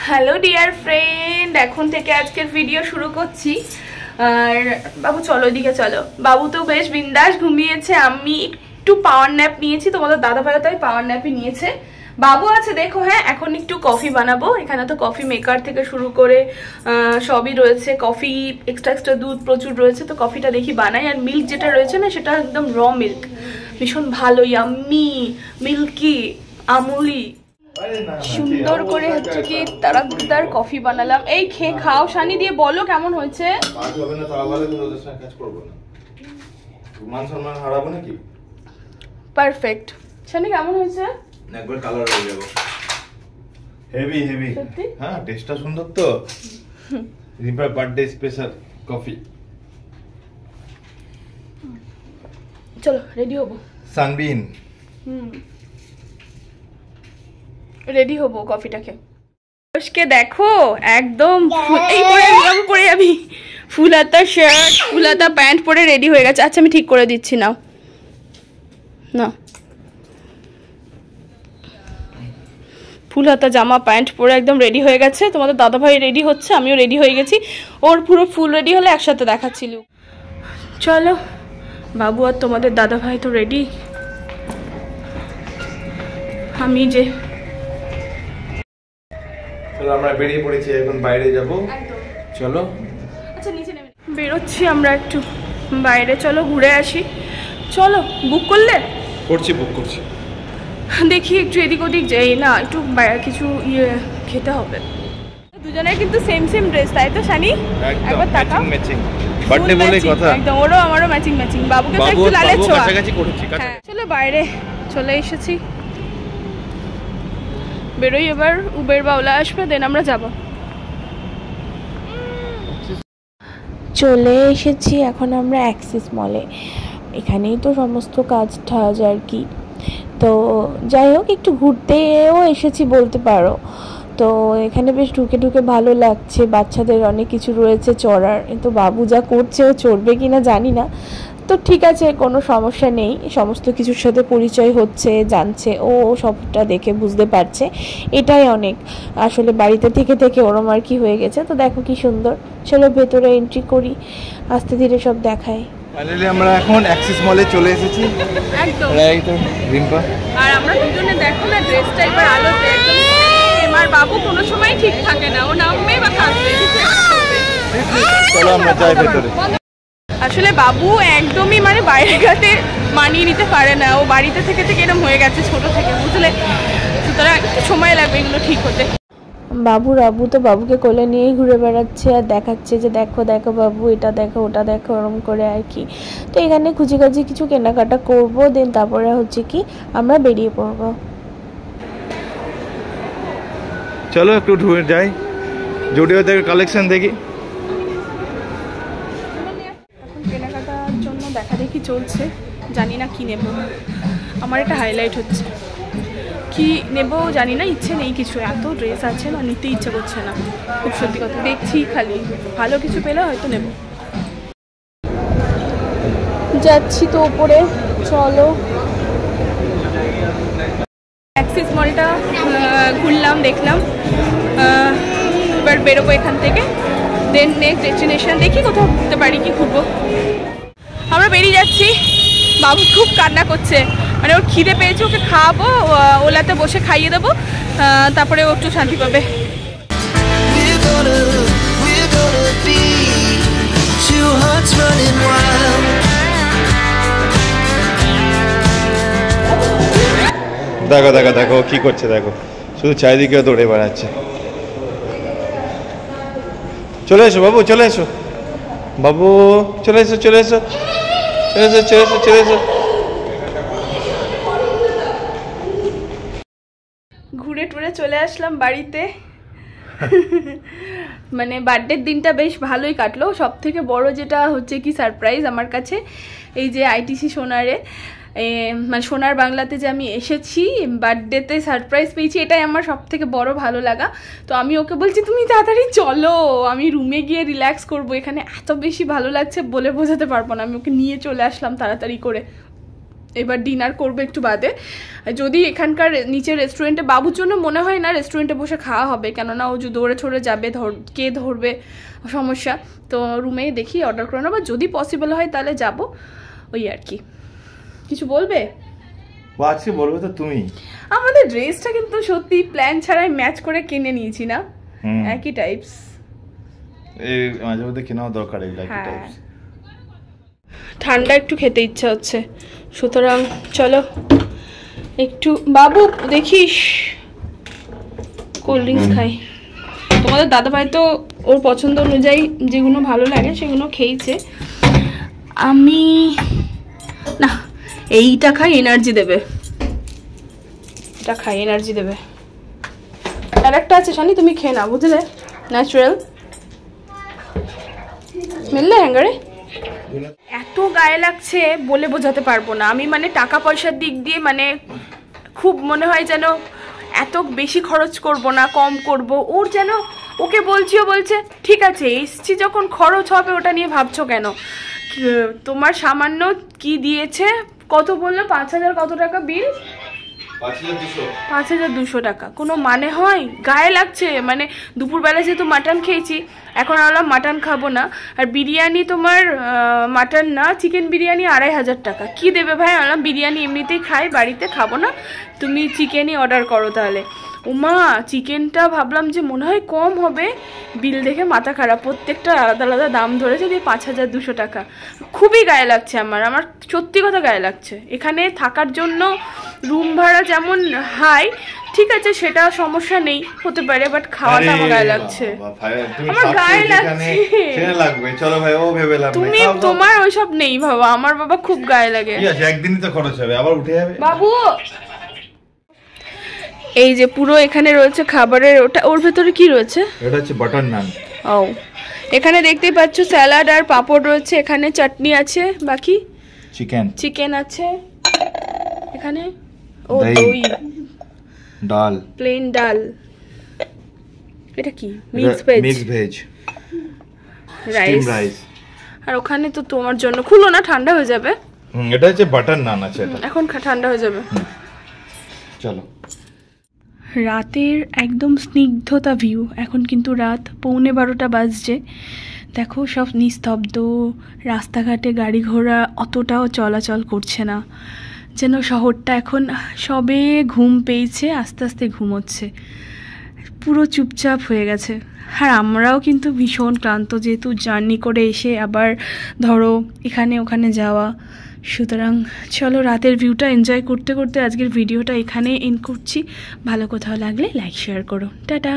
Hello dear friend, এখন থেকে আজকের ভিডিও শুরু করছি। আর বাবু চলো এদিকে চলো। বাবু তো বেশ বিন্দাস ঘুমিয়েছে, আমি একটু পাওয়ার ন্যাপ নিয়েছি। তোমাদের দাদা ভাইও তাই পাওয়ার ন্যাপই নিয়েছে। বাবু আছে দেখো। হ্যাঁ, এখন একটু কফি বানাবো। এখানে তো কফি মেকার থেকে শুরু করে সবই রয়েছে। কফি এক্সট্রা দুধ প্রচুর রয়েছে, তো কফিটা দেখি বানাই। আর মিল্ক যেটা রয়েছে না, সেটা একদম র মিল্ক, ভীষণ ভালো, ইয়াম্মি, মিল্কি, আমুলি। সুন্দর করে হচ্ছে কি তারাকদার কফি বানালাম। এই খেয়ে খাও সানি দিয়ে, বলো কেমন হয়েছে। পারফেক্ট। সানি কেমন হয়েছে? একবার কালার হয়ে যাবে, হেভি হেভি। হ্যাঁ, টেস্টটা সুন্দর তো। রিম্পার বার্থডে স্পেশাল কফি। চলো রেডি হবো। সানবিন রেডি হবো কফিটাকে। আজকে দেখো একদম এই পরে যাবি ফুল হাতা শার্ট, ফুল হাতা প্যান্ট পরে রেডি হয়ে গেছে। আচ্ছা আমি ঠিক করে দিচ্ছি, নাও না, ফুল হাতা জামা প্যান্ট পরে একদম রেডি হয়ে গেছে। তোমাদের দাদাভাই রেডি হচ্ছে, আমিও রেডি হয়ে গেছি। ওর পুরো ফুল রেডি হলে একসাথে দেখাচ্ছিল। চলো, বাবু আর তোমাদের দাদাভাই তো রেডি। আমি যে আমরা বেরিয়ে পড়েছি, এখন বাইরে যাব। চলো। আচ্ছা নিচে নেমে বেরোচ্ছি আমরা একটু বাইরে। চলো ঘুরে আসি। চলো, বুক করলে? বুক করছি। দেখি একটু এদিক ওদিক যাই না, একটু কিছু খেতে হবে। দুজনের কিন্তু সেম ড্রেস, তাই তো সানি? একবার তাকাও, ম্যাচিং বার্থডে বলে কথা। একদম ওরও আমারও ম্যাচিং। বাবুকে তো একটু লালের ছোঁয়া। চলো বাইরে চলে এসেছি, বেরোই এবার। উবের বা ওলা আসবে, দেন আমরা যাব। চলে এসেছি এখন আমরা অ্যাক্সিস মলে। এখানেই তো সমস্ত কাজ ঠাজ আর কি। তো যাই হোক, একটু ঘুরতেও এসেছি বলতে পারো। তো এখানে বেশ ঢুকে ভালো লাগছে। বাচ্চাদের অনেক কিছু রয়েছে চড়ার, কিন্তু বাবু যা করছে ও চড়বে কিনা জানি না। তো ঠিক আছে, কোনো সমস্যা নেই। সমস্ত কিছুর সাথে পরিচয় হচ্ছে, জানছে, ও সবটা দেখে বুঝতে পারছে, এটাই অনেক। আসলে বাড়িতে থেকে ওরম আর কি হয়ে গেছে। তো দেখো কি সুন্দর। চলো ভেতরে এন্ট্রি করি, আস্তে ধীরে সব দেখাই। ফাইনালি আমরা এখন অ্যাক্সিস মলে চলে এসেছি। একদম রিম্পা আর আমরা দুজনে দেখো না, ড্রেসটা এবার আলোতে একদম সেম। আর বাবু কোনো সময় ঠিক থাকে না, ও নামবে বা থাকবে। চলো আমরা যাই ভেতরে। আসলে বাবু একদমই মানে বাইরে ঘাটে মানিয়ে নিতে পারে না। ও বাড়িতে থেকে এরকম হয়ে গেছে ছোট থেকে, বুঝলে। সুতরাং একটু সময় লাগবে এগুলো ঠিক হতে। বাবু তো বাবুকে কোলে নিয়েই ঘুরে বেড়াচ্ছে আর দেখাচ্ছে যে দেখো বাবু, এটা দেখো ওটা দেখো, ওরম করে আর কি। তো এখানে খুঁজি কিছু কেনাকাটা করবো, দেন তারপরে হচ্ছে কি আমরা বেরিয়ে পড়বো। চলো একটু ঢুকে যাই, জুডিও থেকে কালেকশন দেখি। এখন কেনাকাটার জন্য দেখি চলছে, জানি না কি নেব। আমার এটা হাইলাইট হচ্ছে, কি নেব জানি না, ইচ্ছে নেই কিছু। এত ড্রেস আছে না, নিতে ইচ্ছে করছে না, খুব সত্যি কথা। দেখছি খালি, ভালো কিছু পেলে হয়তো নেব। যাচ্ছি তো উপরে, চলো। অ্যাক্সিস মলটা ঘুরলাম, দেখলাম। এবার বেরোবো এখান থেকে, দেন নেক্সট ডেস্টিনেশন দেখি কোথাও ঘুরতে পারি, কি ঘুরবো। আমরা বেরিয়ে যাচ্ছি। বাবু খুব কান্না করছে, মানে ওর খিদে পেয়েছে, ওকে খাওয়াবো, ওলাতে বসে খাইয়ে দেবো, তারপরে ও একটু শান্তি পাবে। দেখো কি করছে, দেখো শুধু চারিদিকে দৌড়ে বেড়াচ্ছে। চলে এসো বাবু, চলে এসো বাবু, চলে এসো। ঘুরে টুরে চলে আসলাম বাড়িতে। মানে বার্থডের দিনটা বেশ ভালোই কাটলো। সব থেকে বড় যেটা হচ্ছে কি সারপ্রাইজ আমার কাছে, এই যে আইটিসি সোনারে, মানে সোনার বাংলাতে যে আমি এসেছি, বার্থডেতে সারপ্রাইজ পেয়েছি, এটাই আমার সব থেকে বড় ভালো লাগা। তো আমি ওকে বলছি তুমি তাড়াতাড়ি চলো, আমি রুমে গিয়ে রিল্যাক্স করবো। এখানে এত বেশি ভালো লাগছে বলে বোঝাতে পারবো না। আমি ওকে নিয়ে চলে আসলাম তাড়াতাড়ি করে। এবার ডিনার করবে একটু বাদে। যদি এখানকার নিচে রেস্টুরেন্টে, বাবুর জন্য মনে হয় না রেস্টুরেন্টে বসে খাওয়া হবে, কেননা ও যে দৌড়ে ছড়ে যাবে, কে ধরবে সমস্যা। তো রুমে দেখি অর্ডার করে নেবো, যদি পসিবল হয় তাহলে যাব, ওই আর কি। কিছু বলবে? আজকে বলবে তো তুমি। আমাদের ড্রেসটা কিন্তু সত্যি প্ল্যান ছাড়াই ম্যাচ করে কিনে নিয়েছি না, একই টাইপস। এই মাঝে মধ্যে কেনাও দরকার এই একই টাইপস। ঠান্ডা একটু খেতে ইচ্ছা হচ্ছে, সুতরাং চলো একটু, বাবু দেখিস কোল্ড ড্রিঙ্কস খাই। তোমাদের দাদাভাই তো ওর পছন্দ অনুযায়ী যেগুলো ভালো লাগে সেগুলো খেয়েছে, আমি না এইটা খাই, এনার্জি দেবে, এটা খাই এনার্জি দেবে। আর একটা আছে শানি, তুমি খেয়ে না, বুঝলে, ন্যাচারাল মিললে হ্যাঙ্গারে। এত গায়ে লাগছে বলে বোঝাতে পারবো না আমি, মানে টাকা পয়সার দিক দিয়ে মানে খুব মনে হয় যেন এত বেশি খরচ করব না, কম করব। ওর যেন, ওকে বলছিও, বলছে ঠিক আছে এসছি যখন খরচ হবে ওটা নিয়ে ভাবছো কেন, তোমার সামান্য কি দিয়েছে, কত বললো 5,000 কত টাকা বিল, 5,200 টাকা, কোনো মানে হয়? গায়ে লাগছে, মানে দুপুরবেলা যেহেতু মাটন খেয়েছি, এখন আলাম মাটন খাবো না। আর বিরিয়ানি তোমার মাটন না, চিকেন বিরিয়ানি 2,500 টাকা, কি দেবে ভাই? আলাম বিরিয়ানি এমনিতেই খাই, বাড়িতে খাবো না, তুমি চিকেনই অর্ডার করো তাহলে। উমা, চিকেনটা ভাবলাম যে মনে হয় কম হবে, বিল দেখে মাথা খারাপ, প্রত্যেকটা আলাদা আলাদা দাম ধরেছে, দিয়ে 5,200 টাকা। খুবই গায়ে লাগছে আমার সত্যি কথা গায়ে লাগছে। এখানে থাকার জন্য রুম ভাড়া যেমন হাই, ঠিক আছে সেটা সমস্যা নেই, হতে পারে, বাট খাওয়াটা আমার গায়ে লাগছে, আমার গায়ে লাগছে। চলো ভাই, ও ভেবে লাভ নেই, তুমি তোমার ওইসব নেই বাবা, আমার বাবা খুব গায়ে লাগে। ঠিক আছে, একদিনই তো খরচ হবে, আবার উঠে যাবে বাবু। এই যে পুরো এখানে রয়েছে খাবারের, ওটা ওর ভেতরে কি রয়েছে? এটা হচ্ছে বাটার নান। ও, এখানে দেখতেই পাচ্ছ স্যালাড আর পাপড় রয়েছে, এখানে চাটনি আছে, বাকি চিকেন আছে এখানে, ও দই, ডাল, প্লেন ডাল, এটা কি মিক্স ভেজ রাইস, আর ওখানে তো তোমার জন্য, খুলো না ঠান্ডা হয়ে যাবে। এটা হচ্ছে বাটার নান আছে, এটা এখন ঠান্ডা হয়ে যাবে। চলো। রাতের একদম স্নিগ্ধতা ভিউ, এখন কিন্তু রাত 11:15 বাজছে, দেখো সব নিস্তব্ধ, রাস্তাঘাটে গাড়ি ঘোড়া অতটাও চলাচল করছে না, যেন শহরটা এখন সবে ঘুম পেয়েছে, আস্তে আস্তে ঘুমোচ্ছে, পুরো চুপচাপ হয়ে গেছে। আর আমরাও কিন্তু ভীষণ ক্লান্ত, যেহেতু জার্নি করে এসে আবার ধরো এখানে ওখানে যাওয়া, সুতরাং চলো রাতের ভিউটা এনজয় করতে করতে আজকের ভিডিওটা এখানে এন্ড করছি। ভালো কোথাও লাগলে লাইক শেয়ার করো, টাটা।